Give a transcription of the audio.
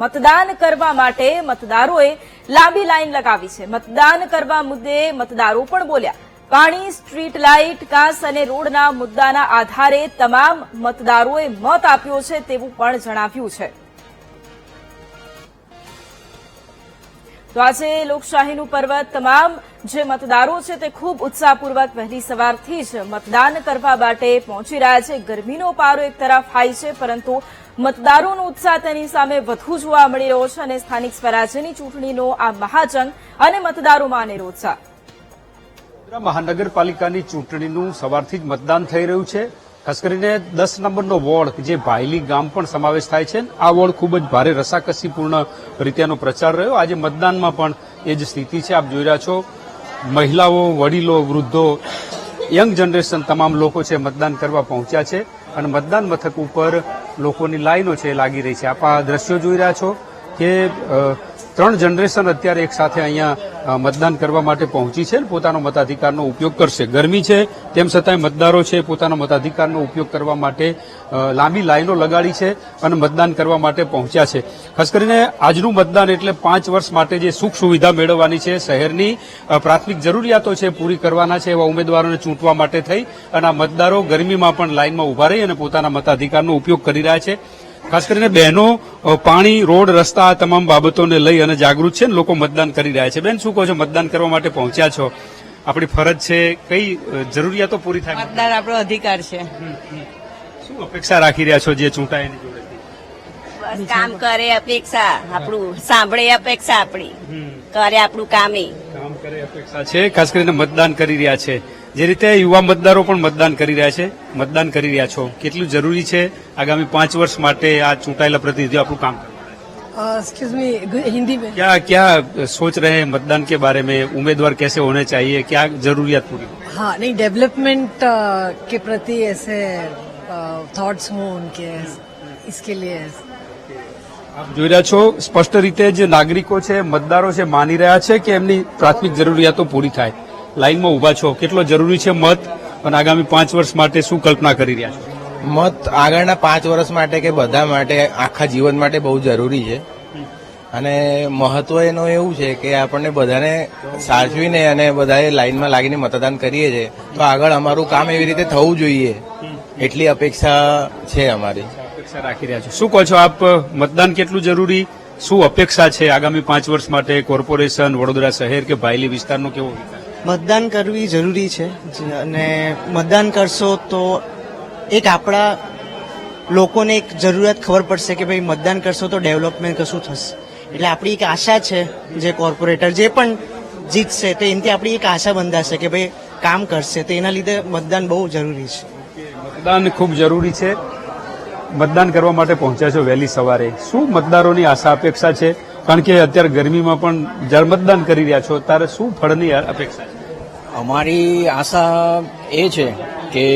મતદાન કરવા માટે મતદારોએ લાંબી લાઈન લગાવી છે। મતદાન કરવા મુદ્દે મતદારો પણ બોલ્યા। પાણી, સ્ટ્રીટ લાઇટ, કાંસ અને રોડના મુદ્દાના આધારે તમામ મતદારોએ મત આપ્યો છે તેવું પણ જણાવ્યું છે। તો આજે લોકશાહીનું પર્વ તમામ જે મતદારો છે તે ખૂબ ઉત્સાહપૂર્વક વહેલી સવારથી જ મતદાન કરવા માટે પહોંચી રહ્યા છે। ગરમીનો પારો એક તરફ હાઈ છે, પરંતુ મતદારોનો ઉત્સાહ તેની સામે વધુ જોવા મળી રહ્યો છે અને સ્થાનિક સ્વરાજ્યની ચૂંટણીનો આ મહાજંગ અને મતદારોમાં અનેરો ઉત્સાહ। મહાનગરપાલિકાની ચૂંટણીનું સવારથી જ મતદાન થઈ રહ્યું છે। ખાસ કરીને 10 નંબરનો વોર્ડ જે ભાયલી ગામ પણ સમાવેશ થાય છે, આ વોર્ડ ખૂબ જ ભારે રસાકસીપૂર્ણ રીતેનો પ્રચાર રહ્યો। આજે મતદાનમાં પણ એ જ સ્થિતિ છે। આપ જોઈ રહ્યા છો, મહિલાઓ, વડીલો, વૃદ્ધો, યંગ જનરેશન તમામ લોકો છે મતદાન કરવા પહોંચ્યા છે અને મતદાન મથક ઉપર લોકોની લાઈનો છે લાગી રહી છે। આપ આ દ્રશ્યો જોઈ રહ્યા છો કે 3 જનરેશન અત્યારે એક સાથે અહીંયા મતદાન કરવા માટે પહોંચી છે, પોતાનો મતાધિકારનો ઉપયોગ કરશે। ગરમી છે તેમ છતાંય મતદારો છે પોતાના મતાધિકારનો ઉપયોગ કરવા માટે લાંબી લાઈનો લગાડી છે અને મતદાન કરવા માટે પહોંચ્યા છે। ખાસ કરીને આજનું મતદાન એટલે 5 વર્ષ માટે જે સુખ સુવિધા મેળવવાની છે, શહેરની પ્રાથમિક જરૂરિયાતો છે પૂરી કરવાના છે, એવા ઉમેદવારોને ચૂંટવા માટે થઈ અને આ મતદારો ગરમીમાં પણ લાઈનમાં ઉભા રહી અને પોતાના મતાધિકારનો ઉપયોગ કરી રહ્યા છે। ખાસ કરીને બહેનો પાણી, રોડ, રસ્તા આ તમામ બાબતોને લઈ અને જાગૃત છે, લોકો મતદાન કરી રહ્યા છે। બેન, શું કહો છો? મતદાન કરવા માટે પહોંચ્યા છો, આપણી ફરજ છે, કઈ જરૂરિયાતો પૂરી થાય? મતદાન આપણો અધિકાર છે। શું અપેક્ષા રાખી રહ્યા છો જે ચૂંટાય એની જોડે? બસ કામ કરે અપેક્ષા, આપણું સાંભળે અપેક્ષા, આપણી કરે આપણું કામ કરે અપેક્ષા છે। ખાસ કરીને મતદાન કરી રહ્યા છે, જે રીતે યુવા મતદારો પણ મતદાન કરી રહ્યા છે, મતદાન કરી રહ્યા છો, કેટલું જરૂરી છે આગામી 5 વર્ષ માટે આ ચૂંટાયેલા પ્રતિનિધિઓ આપણું કામ કરે? एक्सक्यूज मी, हिंदी में क्या सोच रहे हैं मतदान के बारे में? उम्मीदवार कैसे होने चाहिए, क्या जरूरियात पूरी? हाँ नहीं, डेवलपमेंट के प्रति ऐसे थॉट्स हों उनके, इसके लिए આપ જોઈ રહ્યા છો સ્પષ્ટ રીતે જ નાગરિકો છે, મતદારો છે, માની રહ્યા છે કે એમની પ્રાથમિક જરૂરિયાતો પૂરી થાય। લાઈનમાં ઉભા છો, કેટલો જરૂરી છે મત અને આગામી 5 વર્ષ માટે શું કલ્પના કરી રહ્યા છો? મત આગળના 5 વર્ષ માટે કે બધા માટે, આખા જીવન માટે બહુ જરૂરી છે અને મહત્વ એનું એવું છે કે આપણને બધાને સાચવીને અને બધાએ લાઈનમાં લાગીને મતદાન કરીએ છીએ તો આગળ અમારું કામ એવી રીતે થવું જોઈએ, એટલી અપેક્ષા છે અમારી। અપેક્ષા રાખી રહ્યા છો, શું કહો છો આપ? મતદાન કેટલું જરૂરી, શું અપેક્ષા છે આગામી 5 વર્ષ માટે? કોર્પોરેશન, વડોદરા શહેર કે ભાયલી વિસ્તારનો કેવો વિકાસ? મતદાન કરવી જરૂરી છે અને મતદાન કરશો તો એક આપણા લોકોને એક જરૂરિયાત ખબર પડશે કે ભાઈ મતદાન કરશો તો ડેવલપમેન્ટ કશું થશે। એટલે આપણી એક આશા છે, જે કોર્પોરેટર જે પણ જીતશે તો એનાથી આપણી એક આશા બંધાશે કે ભાઈ કામ કરશે, તો એના લીધે મતદાન બહુ જરૂરી છે। મતદાન ખૂબ જરૂરી છે। મતદાન કરવા માટે પહોંચ્યા છો વહેલી સવારે, શું મતદારોની આશા અપેક્ષા છે? કારણ કે અત્યારે ગરમીમાં પણ જ્યારે મતદાન કરી રહ્યા છો ત્યારે શું ફળની અપેક્ષા છે? અમારી આશા એ છે કે